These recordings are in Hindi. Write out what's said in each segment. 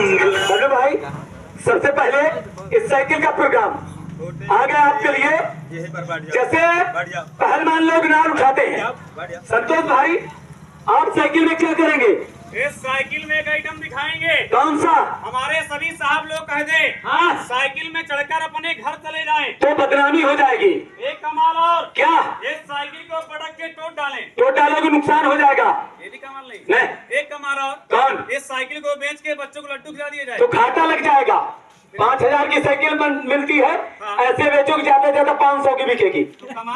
हेलो भाई, सबसे पहले इस साइकिल का प्रोग्राम आ गया आपके लिए। जैसे पहलवान लोग नाम उठाते हैं। संतोष भाई, आप साइकिल में क्या करेंगे? इस साइकिल में एक आइटम दिखाएंगे। कौन सा? हमारे सभी साहब लोग कह दे हाँ, साइकिल में चढ़कर अपने घर चले जाएं। तो बदनामी हो जाएगी। एक कमाल और क्या? इस साइकिल को पटक के तोड़ डालें। तो डालोगे नुकसान हो जाएगा। ये भी कमाल नहीं। नहीं। एक कमाल और कौन? इस साइकिल को बेच के बच्चों को लड्डू खिला दिया जाए। तो घाटा लग जाएगा। 5000 की साइकिल मिलती है, ऐसे बेचो कि ज्यादा से ज्यादा 500 की बिकेगी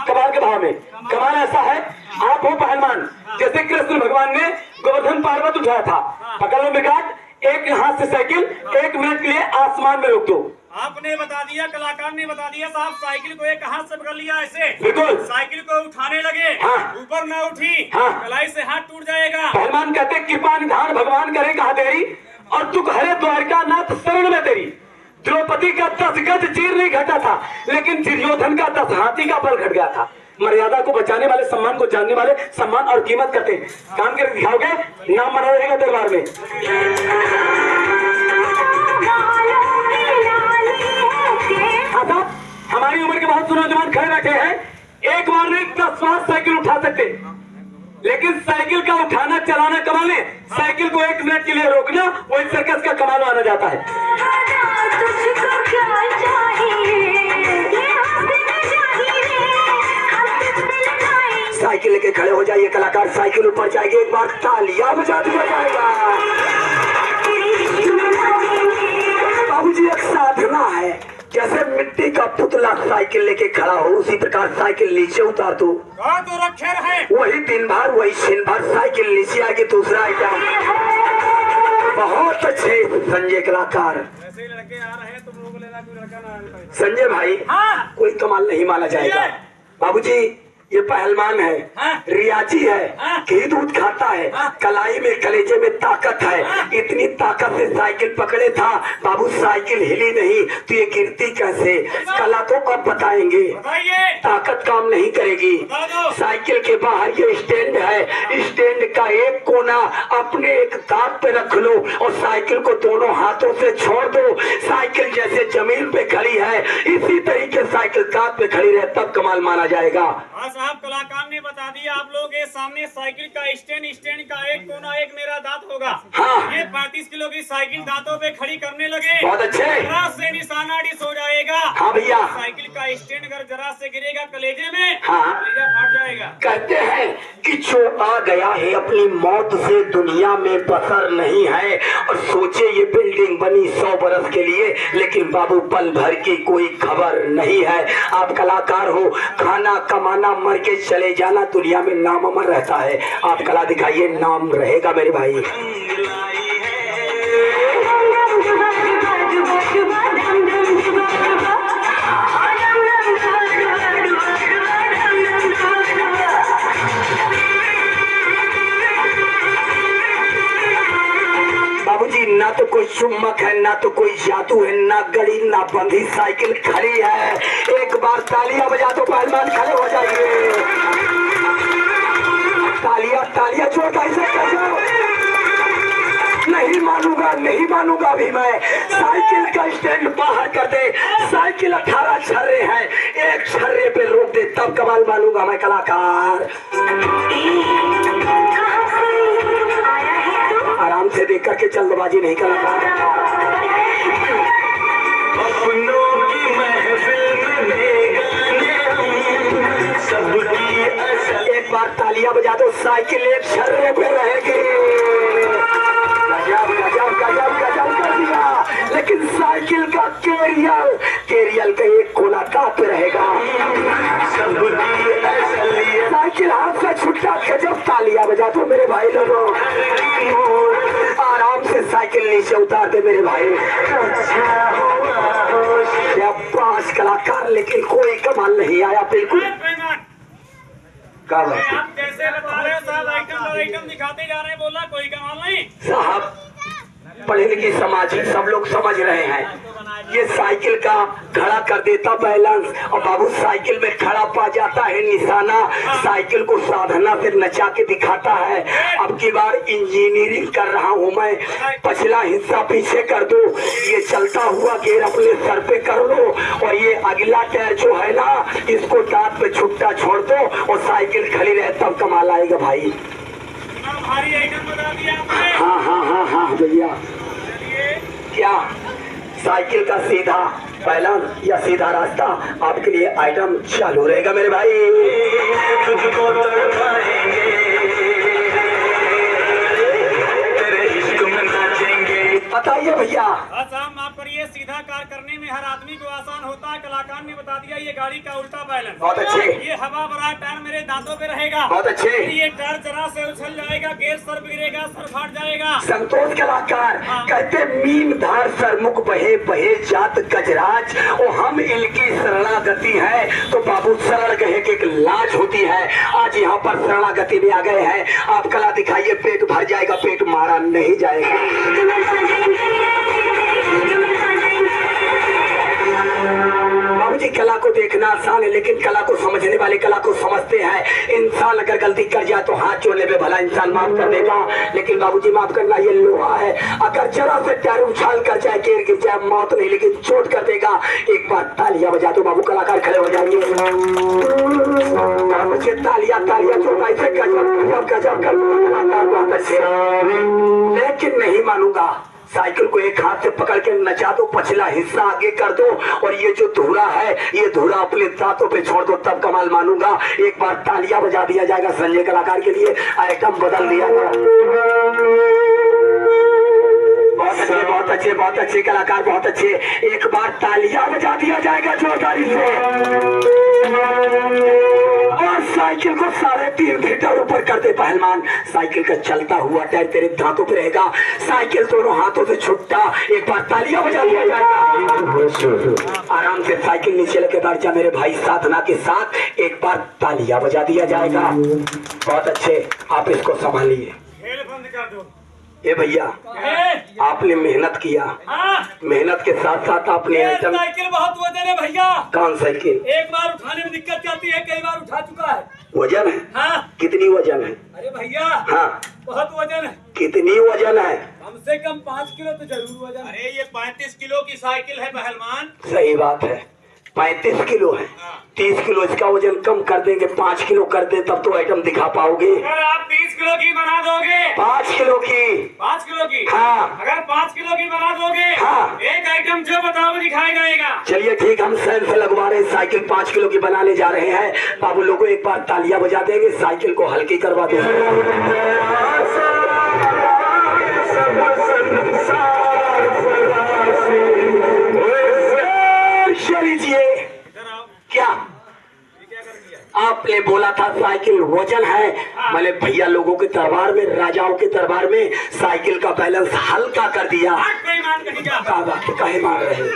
कबाड़ के भाव में। कमाल ऐसा है, आप हो पहलवान। जैसे कृष्ण भगवान ने गोवर्धन पर्वत उठाया था, पकड़ लो मृगाट, एक हाथ से साइकिल 1 मिनट के लिए आसमान में रोक दो। आपने बता दिया, कलाकार ने बता दिया साहब, साइकिल को एक हाथ से पकड़ लिया ऐसे। बिल्कुल। साइकिल को उठाने लगे, हाँ। ऊपर न उठी, हाँ। कलाई से हाथ टूट जाएगा। पहलवान कहते कृपा निधान भगवान करे कहा तेरी, और तू हरे द्वारका नाथ शरण में तेरी। द्रौपदी का 10 गज चीर नहीं घटा था, लेकिन दुर्योधन का 10 हाथी का बल घट गया था। मर्यादा को बचाने वाले, सम्मान को जानने वाले सम्मान और कीमत करते हैं। काम करके दिखाओगे, नाम बना रहेगा दरबार में। हाँ साहब, हमारी उम्र के बहुत नौजवान खड़े बैठे हैं, एक बार नहीं 10 बार साइकिल उठा सकते, लेकिन साइकिल का उठाना चलाना कमाल है। साइकिल को 1 मिनट के लिए रोकना वही सर्कस का कमाल माना जाता है। साइकिल लेके खड़े हो जाइए कलाकार, साइकिल ऊपर जाएगी, एक बार तालियां बजा दिया जाएगा। बाबूजी, एक साधना है, जैसे मिट्टी का पुतला साइकिल लेके खड़ा हो, उसी प्रकार साइकिल नीचे उतार दो। तो रखे रहे वही दिन भर वही दिन भर साइकिल नीचे आएगी। दूसरा आइटम बहुत अच्छे संजय कलाकार। ऐसे लड़के आ रहे हैं, तुम लोगों को लेना कोई लड़का ना आए। संजय भाई, हाँ। कोई कमाल नहीं माना जाएगा। बाबूजी, ये पहलवान है, हाँ। रियाजी है, हाँ। घी दूध खाता है, हाँ। कलाई में कलेजे में ताकत है। हाँ। इतनी ताकत से साइकिल पकड़े था बाबू, साइकिल हिली नहीं, तो ये गिरती कैसे? कला तो अब बताएंगे। बताइए। ताकत काम नहीं करेगी। बता दो। साइकिल के बाहर ये स्टैंड है, स्टैंड का एक कोना अपने एक दांत पे रख लो और साइकिल को दोनों हाथों से छोड़ दो। साइकिल जैसे जमीन पे खड़ी है, इसी तरीके साइकिल दांत पे खड़ी रहे, तब कमाल माना जाएगा। हाँ साहब, कलाकार ने बता दिया। आप लोग के सामने साइकिल का स्टैंड का एक कोना एक मेरा दांत होगा। हाँ। ये 35 किलो की साइकिल दांतों पे खड़ी करने लगे, बहुत अच्छे। जरा से निशाना डिस हो जाएगा। हाँ भैया। साइकिल का स्टैंड अगर जरा से गिरेगा कलेजे में, हाँ। कलेजा फाट जाएगा। कहते हैं कि जो आ गया है अपनी मौत से दुनिया में बसर नहीं है। और सोचे ये बिल्डिंग बनी 100 बरस के लिए, लेकिन बाबू पल भर की कोई खबर नहीं है। आप कलाकार हो, खाना कमाना मर के चले जाना, दुनिया में नाम अमर रहता है। आप कला दिखाइए, नाम रहेगा मेरे भाई। बाबूजी, ना तो कोई चुम्बक है, ना तो कोई जादू है, ना गड़ी ना बंधी, साइकिल खड़ी है। एक बार तालियां बजा दो, पहलवान खड़े हो जाइए। तालियां जोर कैसे नहीं मानूंगा, नहीं मानूंगा अभी मैं। साइकिल का स्टैंड बाहर कर दे। साइकिल 18 छर्रे हैं, एक छर्रे पे रोक दे, तब कमाल मानूंगा मैं कलाकार। आराम से देख करके जल्दबाजी नहीं कलाकार। अपनों की महफिल में सबकी असल। एक बार तालियां बजा दो, साइकिल एक छर्रे पे रहेगी। गजब गजब गजब गजब कर दिया, लेकिन साइकिल का केरियल का एक कोना दांत पे रहेगा। साइकिल हाथ से छुट्टा, गजब तालियां बजा दो मेरे भाई लोगों। आराम से साइकिल नीचे उतार दे मेरे भाई। या 5 कलाकार, लेकिन कोई कमाल नहीं आया बिल्कुल। आप जैसे बता रहे हो साहब, आइटम दिखाते जा रहे हैं, बोला कोई कमाल नहीं। साहब, पढ़े लिखे समाज है, सब लोग समझ रहे हैं। ये साइकिल का खड़ा कर देता बैलेंस और बाबू साइकिल में खड़ा पा जाता है निशाना, साइकिल को साधना से नचा के दिखाता है। अब की बार इंजीनियरिंग कर रहा हूँ मैं, पिछला हिस्सा पीछे कर दो, ये चलता हुआ गेयर अपने सर पे कर लो और ये अगला टायर जो है ना इसको दांत पे छुट्टा छोड़ दो और साइकिल खड़ी रहे, तब कमाल आएगा भाई। भारी आइटम बता दिया आपने। हाँ हाँ हाँ हाँ भैया। चलिए क्या साइकिल का सीधा बैलेंस या सीधा रास्ता आपके लिए आइटम चालू रहेगा मेरे भाई। तुझको तड़पाएंगे, तेरे इश्क में नाचेंगे। बताइए भैया। साहब माफ करिए, सीधा कार करने में हर आदमी को आसान होता है, कलाकार ने बता दिया ये गाड़ी का उल्टा बैलेंस। बहुत अच्छे। ये हवा भरा टायर मेरे दांतों पे रहेगा। बहुत अच्छे। फिर ये टायर जरा से उछल जाएगा, गेयर सर गिरेगा, सर फाट जाएगा। संतोष कलाकार कहते मीन धार सरमुख बहे बहे जात गजराज और हम इनकी शरणागति है तो बाबू शरण कहे कि एक लाज होती है। आज यहाँ पर शरणागति में आ गए हैं, आप कला दिखाइए, पेट भर जाएगा, पेट मारा नहीं जाएगा। बाबूजी कला को देखना आसान है लेकिन कला को समझने वाले कला को समझते हैं। इंसान अगर गलती कर जाए तो हाथ जोड़ने पे भला इंसान माफ कर देगा, लेकिन बाबूजी माफ करना ये लोहा है, अगर जरा से टायर उछाल कर जाए, गिर गिर जाए, मौत नहीं लेकिन चोट कर देगा। एक बार तालियां बजा दो बाबू, कलाकार खड़े हो जाएंगे। तालियां तालियां चोट ऐसे गजब गजब कर कलाकार बहुत अच्छे, लेकिन नहीं मानूंगा। साइकिल को एक हाथ से पकड़ के नचा दो, पछला हिस्सा आगे कर दो और ये जो धुरा है ये धुरा अपने दांतों पे छोड़ दो, तब कमाल मानूंगा। एक बार तालियां बजा दिया जाएगा संजय कलाकार के लिए, आइटम बदल दिया गया। बहुत अच्छे बहुत अच्छे बहुत अच्छे कलाकार, बहुत अच्छे। एक बार तालियां बजा दिया जाएगा जोरदारी से और साइकिल को 3.5 मीटर ऊपर कर दे पहलवान। साइकिल का चलता हुआ टायर तेरे दांतों पे रहेगा, साइकिल दोनों हाथों से छुट्टा। एक बार तालियां बजा दिया जाएगा, आराम से साइकिल नीचे लेके बैठ जा मेरे भाई साधना के साथ। एक बार तालियां बजा दिया जाएगा। बहुत अच्छे, आप इसको संभालिए। खेल बंद कर दो। ए भैया आपने मेहनत किया, मेहनत के साथ साथ आपने आइटम। साइकिल बहुत वजन है भैया। कौन साइकिल? एक बार उठाने में दिक्कत आती है, कई बार उठा चुका है। वजन है? हाँ। कितनी वजन है? अरे भैया हाँ बहुत वजन है। कितनी वजन है? कम से कम 5 किलो तो जरूर वजन। अरे ये 35 किलो की साइकिल है पहलवान। सही बात है, 35 किलो है। 30 किलो इसका वजन कम कर देंगे, 5 किलो कर दे तब तो आइटम दिखा पाओगे। अगर आप 30 किलो की बना दोगे। 5 किलो की? 5 किलो की? हाँ। अगर 5 किलो की बना दोगे। हाँ। एक आइटम जो बताओ दिखाया जाएगा। चलिए ठीक, हम सैन से लगवा रहे हैं, साइकिल 5 किलो की बनाने जा रहे हैं। बाबू लोगों एक बार तालियां बजा देंगे, साइकिल को हल्की करवा देंगे। क्या आपने बोला था साइकिल वजन है? मैंने भैया लोगों के दरबार में, राजाओं के दरबार में साइकिल का बैलेंस हल्का कर दिया। काहे मार रहे हो?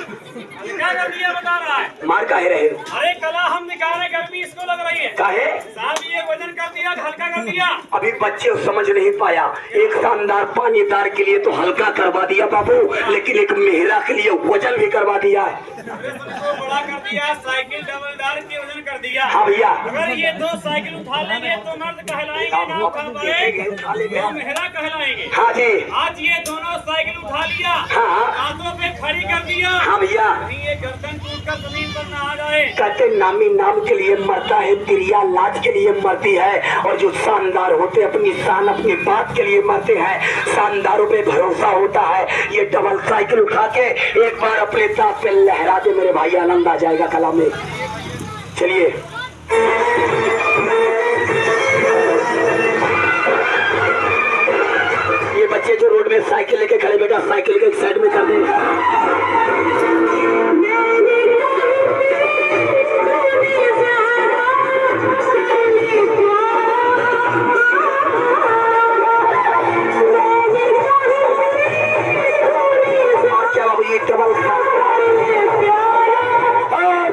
क्या कर दिया बता रहा है? मार काहे रहे हो? अरे कला हम दिखा रहे, गर्मी इसको लग रही है। काहे? साहब ये वजन कर दिया, हल्का कर दिया। अभी बच्चे समझ नहीं पाया, एक शानदार पानीदार के लिए तो हल्का करवा दिया बाबू, लेकिन एक मेहरा के लिए वजन भी करवा दिया है। बड़ा कर दिया, साइकिल डबलदार के वजन कर दिया। हाँ भैया। अगर ये 2 साइकिल उठा लेंगे तो मर्द कहलाएंगे, ना उठा पाए तो मेहरा कहलाएंगे। हाँ जी। आज ये दोनों साइकिल उठा लिया, हाँ। हाथों पे खड़ी कर दिया। हाँ भैया। ये गर्दन टूट कर जमीन पर ना आ जाए। कहते नामी नाम के लिए मरता है, तिरिया लाज के लिए मरती है, और जो शानदार होते अपनी शान अपनी बात के लिए मरते हैं। शानदारों पे भरोसा होता है। ये डबल साइकिल उठा के एक बार अपने दांत पे लहरा दे मेरे भाई, आनंद आ जाएगा कला में। चलिए ये बच्चे जो रोड में साइकिल लेके खड़े, बेटा साइकिल के एक साइड में कर दे। क्या बाबू ये डबल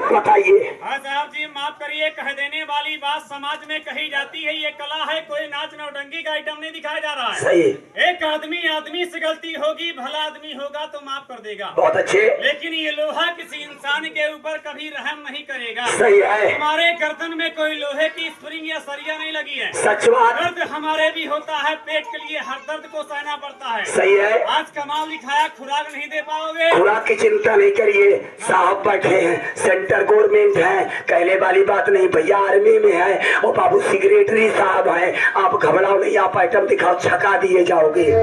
बताइए। हाँ साहब जी माफ करिए, कह देने वाली बात समाज में कही जाती है, ये कला है, कोई नाच नौटंकी का आइटम नहीं दिखाया जा रहा है। सही। एक आदमी आदमी से गलती होगी, भला आदमी होगा तो माफ कर देगा। बहुत अच्छे। लेकिन ये लोहा किसी इंसान के ऊपर कभी रहम नहीं करेगा। सही है। हमारे गर्दन में कोई लोहे की स्प्रिंग या सरिया नहीं लगी है। सच बात। दर्द हमारे भी होता है, पेट के लिए हर दर्द को सहना पड़ता है। सही है। आज कमाल लिखाया, खुराक नहीं दे पाओगे। खुराक की चिंता नहीं करिए, साहब बैठे हैं, सेंटर गवर्नमेंट है, कहने वाली बात नहीं, भैया आर्मी में है और बाबू सेक्रेटरी साहब है। आप घबराओ नहीं, आप आइटम दिखाओ, छका दिए जाओगे।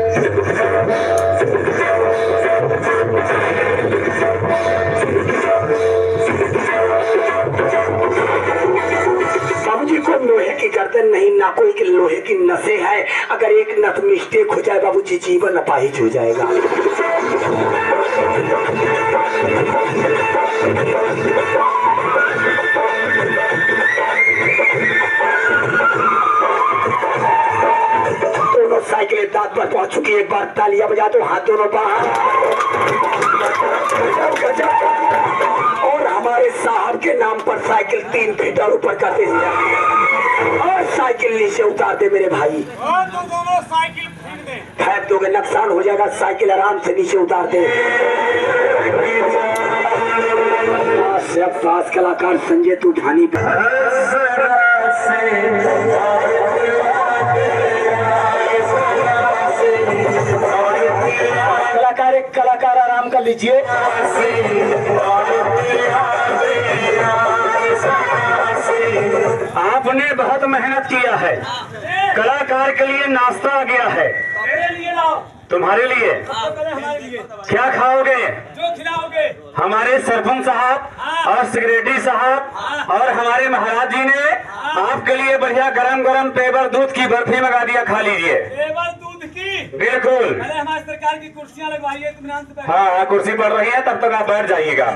बाबूजी को लोहे की गर्दन नहीं, ना कोई की लोहे की नसें है। अगर एक नस मिस्टेक हो जाए बाबूजी, जीवन अपाहिज हो जाएगा। दोनों साइकिलें दांत पर पहुंच चुकी है। एक बार तालियां बजा दो, हाथ दोनों बाहर। और हमारे साहब के नाम पर साइकिल 3 फीट और ऊपर करते और साइकिल नीचे उतार दे मेरे भाई। और तो दोनों साइकिल फेंक दे। फेंक दोगे नुकसान हो जाएगा, साइकिल आराम से नीचे उतार दे। पास कलाकार संजय तूफानी कलाकार आराम कर लीजिए। आपने बहुत मेहनत किया है, कलाकार के लिए नाश्ता आ गया है। मेरे लिए लाओ। तुम्हारे लिए हमारे लिए क्या खाओगे? जो खिलाओगे। हमारे सरपंच साहब और सेक्रेटरी साहब और हमारे महाराज जी ने आपके लिए बढ़िया गरम गरम पेवर दूध की बर्फी मंगा दिया, खा लीजिए। पेवर दूध की? बिल्कुल। अरे हमारी सरकार की कुर्सियां लगवाई है, इत्मीनान से बैठो। हाँ, कुर्सी पड़ रही है, तब तक आप बैठ जाइएगा।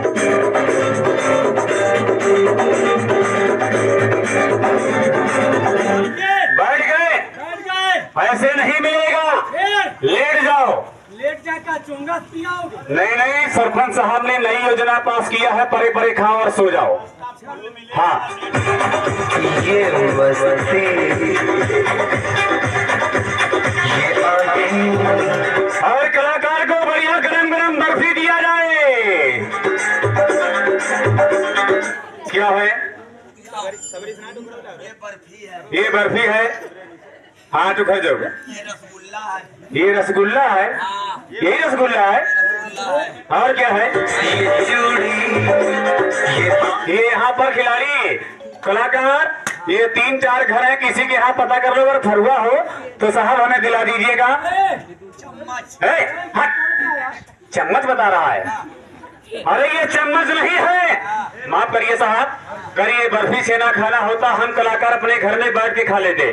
बैठ गए? ऐसे नहीं मिलेगा, लेट जाओ। लेट जाकर चोंगा पियाओगे? नहीं, सरपंच साहब ने नई योजना पास किया है, परे परे खाओ और सो जाओ। हाँ, ये और कलाकार को बढ़िया गरम गरम बर्फी दिया जाए। क्या है? ये बर्फी है। हाँ, तो खा जाओगे। ये रसगुल्ला है। यही रसगुल्ला है। और क्या है? ये यहाँ पर खिलाड़ी कलाकार, ये 3-4 घर है, किसी के यहाँ पता कर लो, अगर फरुआ हो तो साहब हमें दिला दीजिएगा। चम्मच बता रहा है। अरे ये चम्मच नहीं है, माफ करिए साहब, करिए। बर्फी छेना खाना होता, हम कलाकार अपने घर में बैठ के खा लेते।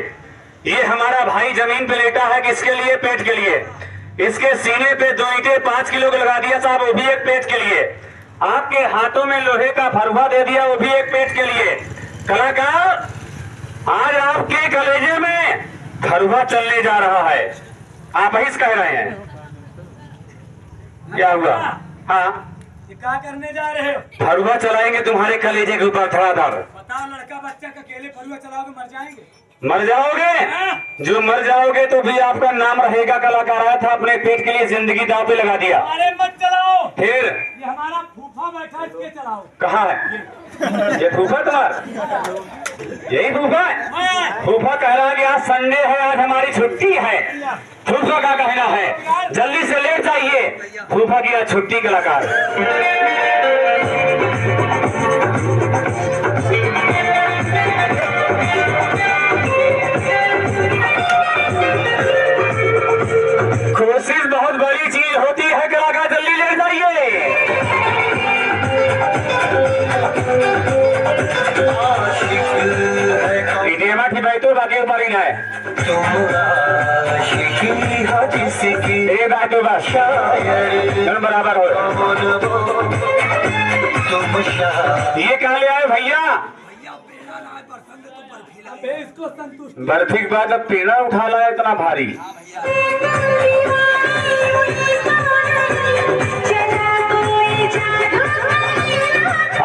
ये हमारा भाई जमीन पे लेटा है, किसके लिए? पेट के लिए। इसके सीने पे 2 ईंटें 5 किलो के लगा दिया साहब, वो भी एक पेट के लिए। आपके हाथों में लोहे का फरुआ दे दिया, वो भी एक पेट के लिए। कलाकार, आज आपके कलेजे में फरुआ चलने जा रहा है, आप ही कह रहे हैं। क्या हुआ? हाँ, क्या करने जा रहे हो? फरुआ चलाएंगे तुम्हारे कलेजे के ऊपर धड़ाधड़। बताओ, लड़का बच्चा का अकेले फरुआ चलाओगे, मर जाएंगे। मर जाओगे? जो मर जाओगे तो भी आपका नाम रहेगा। कलाकार आया था, अपने पेट के लिए जिंदगी दांव पे लगा दिया। अरे मत चलाओ। फिर ये हमारा फूफा बैठा है, इसके चलाओ। कहाँ है ये फूफा तुम्हारा? यही फूफा है? फूफा कह रहा है कि आज संडे है, आज हमारी छुट्टी है। फूफा का कहना है जल्दी से लेट जाइए, फूफा की आज छुट्टी। कलाकार कोशिश बहुत बड़ी चीज होती है, कलाकार जल्दी ले जाइए। इंडिया की बैठो, बाकी ऊपर ही है। ये बैठो बस, बराबर हो। ये कहाँ ले आए भैया? इसको संतुष्ट। बर्फी के बाद अब पेड़ा उठा लाया इतना भारी।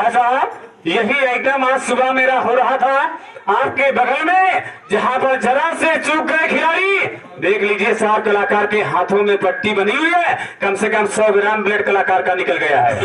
साहब, यही आइटम आज सुबह मेरा हो रहा था आपके बगल में, जहां पर जरा से चूक गए खिलाड़ी देख लीजिए साहब, कलाकार के हाथों में पट्टी बनी हुई है, कम से कम 100 ग्राम ब्लड कलाकार का निकल गया है।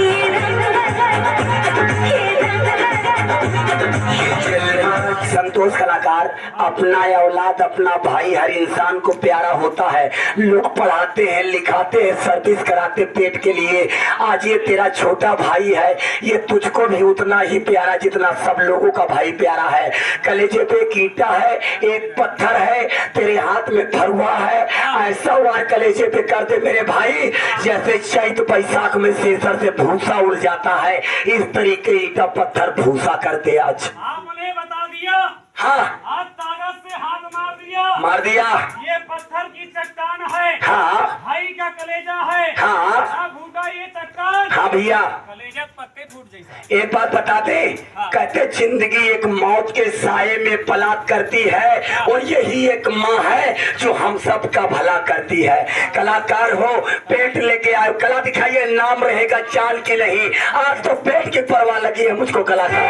संतोष कलाकार, अपना औलाद अपना भाई हर इंसान को प्यारा होता है। लोग पढ़ाते हैं, लिखाते हैं, सर्विस कराते पेट के लिए। आज ये तेरा छोटा भाई है, ये तुझको भी उतना ही प्यारा जितना सब लोगों का भाई प्यारा है। कलेजे पे एक ईंटा है, एक पत्थर है, तेरे हाथ में फरुआ है। ऐसा वार कलेजे पे कर दे मेरे भाई, जैसे चैत बैसाख में सेसर से भूसा उड़ जाता है, इस तरीके ईंटा पत्थर भूसा कर दे आज। आपने बता दिया। हाँ, आज ताकत से हाथ मार दिया। मार दिया। ये पत्थर की चट्टान है। हाँ, भाई का कलेजा है। हाँ, भूखा ये चट्टान। हाँ भैया, कलेजा पत्ते फूट जैसा। एक बात बता दे, कहते जिंदगी एक मौत के साये में पलात करती है, और यही एक माँ है जो हम सब का भला करती है। कलाकार हो, पेट लेके आए, कला दिखाइए, नाम रहेगा चाल की नहीं। आज तो पेट की परवाह लगी है मुझको कलाकार।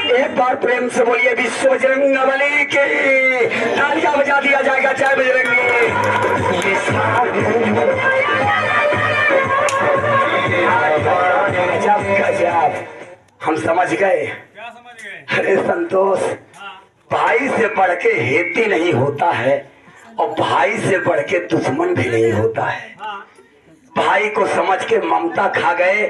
एक बार प्रेम से बोलिए विश्व बजरंग बली की, तालियां बजा दिया जाएगा। जय बजरंगी। गजब गजब, हम समझ गए। क्या समझ गए? अरे संतोष, भाई से बढ़ के हेती नहीं होता है, और भाई से बढ़ के दुश्मन भी नहीं होता है। भाई को समझ के ममता खा गए,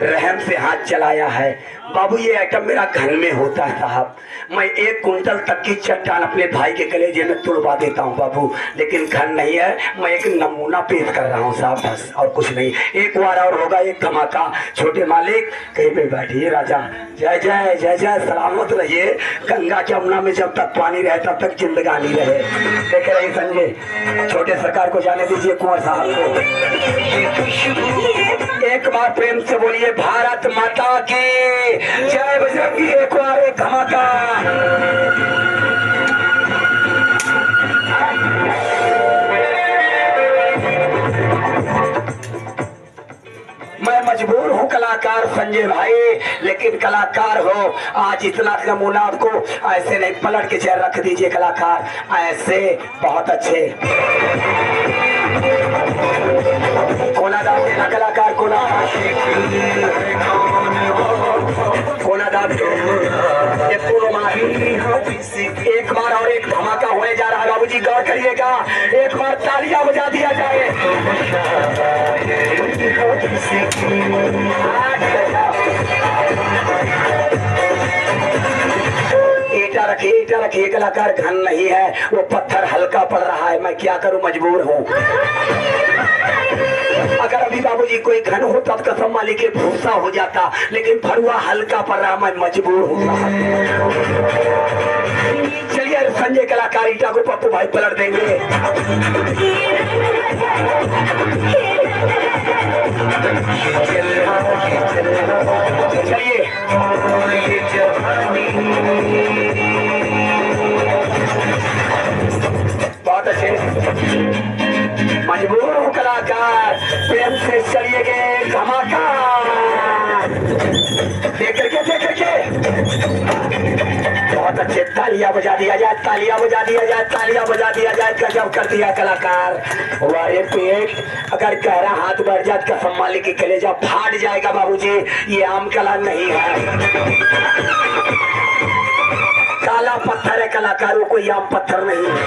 रहम से हाथ चलाया है। बाबू ये आइटम मेरा घर में होता है साहब, मैं 1 कुंटल तक की चट्टान अपने भाई के कलेजे में तुड़वा देता हूँ बाबू, लेकिन घर नहीं है। मैं एक नमूना पेश कर रहा हूँ साहब, बस और कुछ नहीं। एक बार और होगा एक धमाका। छोटे मालिक कहीं पे बैठिए राजा। जय जय जय जय, सलामत रहिए। गंगा के यमुना में जब तक पानी रहे तब तक जिंदगानी रहे। देख रहे संजय, छोटे सरकार को जाने दीजिए, कुंवर साहब को। एक बार प्रेम से बोलिए भारत माता की जय। बजरंगी एक बार एक धमाका। मैं मजबूर हूँ कलाकार संजय भाई, लेकिन कलाकार हो, आज इतना नमूना आपको ऐसे नहीं, पलट के चेहरा रख दीजिए कलाकार, ऐसे बहुत अच्छे। कोना दाब देना कलाकार, कोना दाब एक बार और एक धमाका होने जा रहा है बाबूजी, गौर करिएगा। एक बार तालियां बजा दिया जाए। ईटा रखिए कलाकार, घन नहीं है, वो पत्थर हल्का पड़ रहा है। मैं क्या करूं, मजबूर हूं। अगर अभी बाबूजी कोई घन होता तो कसम मालिक के भूसा हो जाता, लेकिन फरुआ हल्का पड़ रहा, मैं मजबूर हूं। चलिए संजय कलाकार ईटा को पप्पू भाई पलट देंगे। चलिए बहुत अच्छे, मजबूर हूँ कलाकार, प्रेम से चलिए गए धमाका। देख करके बहुत अच्छे, तालियां बजा दिया जाए, तालियां बजा दिया जाए, तालियां बजा दिया जाए। गजब कर दिया कलाकार। वारे पेट, अगर गहरा हाथ बढ़ जाए कसम मालिक की कलेजा फाट जाएगा बाबूजी। ये आम कला नहीं है, काला पत्थर है कलाकार, वो कोई आम पत्थर नहीं है,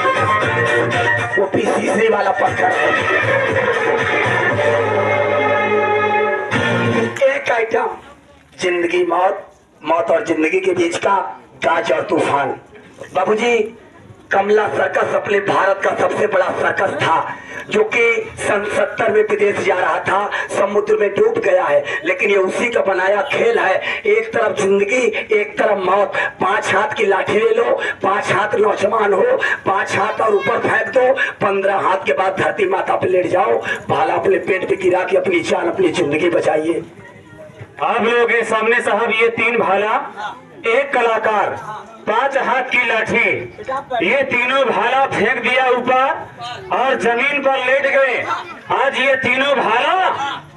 वो पीसीसी वाला पत्थर है। एक आइटम, जिंदगी मौत, मौत और जिंदगी के बीच का गाज और तूफान। बाबूजी कमला सर्कस अपने भारत का सबसे बड़ा सर्कस था, जो कि सन 70 में विदेश जा रहा था, समुद्र में डूब गया है। लेकिन ये उसी का बनाया खेल है। एक तरफ जिंदगी, एक तरफ मौत। 5 हाथ की लाठी ले लो, 5 हाथ नौजवान हो, 5 हाथ और ऊपर फेंक दो, 15 हाथ के बाद धरती माता पे लेट जाओ, भाला अपने पेट पे गिरा के अपनी जान अपनी जिंदगी बचाइए। आप लोगों के सामने साहब ये 3 भाला, एक कलाकार, 5 हाथ की लाठी, ये तीनों भाला फेंक दिया ऊपर और जमीन पर लेट गए। आज ये तीनों भाला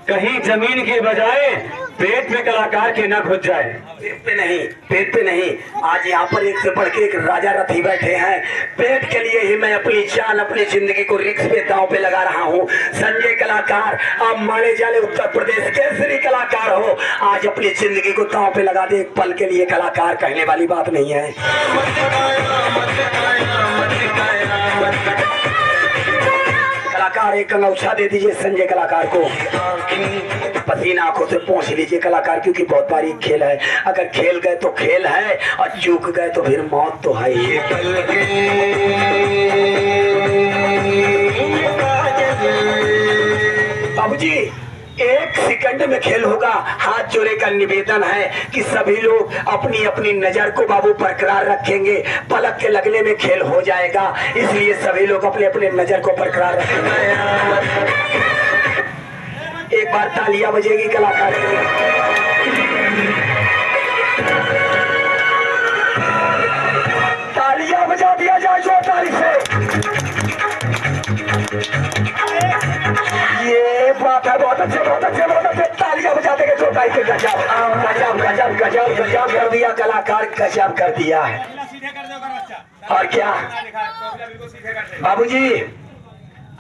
कहीं जमीन के बजाय पेट में कलाकार के न घुस जाए। पेट पे नहीं, आज यहाँ पर एक से बढ़ के एक राजा रथी बैठे हैं। पेट के लिए ही मैं अपनी जान, अपनी जिंदगी को रिस्क पे, दांव पे लगा रहा हूँ। संजय कलाकार, आप माने जाने उत्तर प्रदेश केसरी कलाकार हो, आज अपनी जिंदगी को दांव पे लगा दे एक पल के लिए कलाकार, कहने वाली बात नहीं है। कलाकार एक अंगूठा दे दीजिए संजय कलाकार को, पसीना आंखों से पोंछ लीजिए कलाकार, क्योंकि बहुत बारीक खेल है। अगर खेल गए तो खेल है और चूक गए तो फिर मौत तो है ही। बाबूजी, 1 सेकंड में खेल होगा। हाथ जोड़े का निवेदन है कि सभी लोग अपनी अपनी नजर को बाबू बरकरार रखेंगे। पलक के लगने में खेल हो जाएगा, इसलिए सभी लोग अपने अपने नजर को बरकरार रखेंगे। एक बार तालियां बजेगी कलाकार के लिए। तालियां बजा दिया जाए जोरदारी से। ये बात है, बहुत अच्छे, बहुत अच्छे, बहुत अच्छे। तालियां बजा देंगे जोरदारी से। गजब गजब गजब गजब गजब कर दिया कलाकार, गजब कर दिया है। सीधे कर दो बच्चा। और क्या बिल्कुल सीधे कर दे। बाबूजी,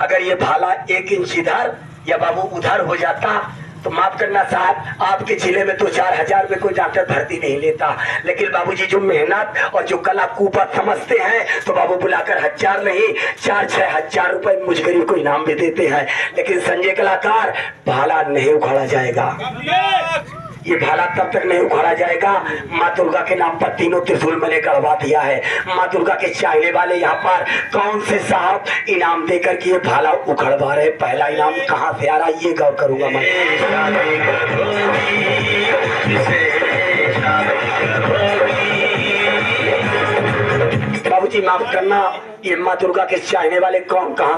अगर ये भाला 1 इंच इधर या बाबू उधर हो जाता तो माफ करना साहब, आपके जिले में 2-4 हजार में कोई डॉक्टर भर्ती नहीं लेता। लेकिन बाबूजी जो मेहनत और जो कला कुपत समझते हैं तो बाबू बुलाकर 1000 नहीं 4-6 हजार रुपए मुझ गरीब को इनाम भी देते हैं। लेकिन संजय कलाकार, भाला नहीं उखाड़ा जाएगा। ये भाला तब तक नहीं उखाड़ा जाएगा, माँ दुर्गा के नाम पर तीनों त्रिशूल मैंने गड़वा दिया है। माँ दुर्गा के चाहने वाले यहाँ पर कौन से साहब इनाम देकर के ये भाला उखड़वा रहे, पहला इनाम कहाँ से आ रहा ये गौर करूंगा मैं। बाबूजी माफ करना, ये माँ दुर्गा के चाहने वाले कौन कहाँ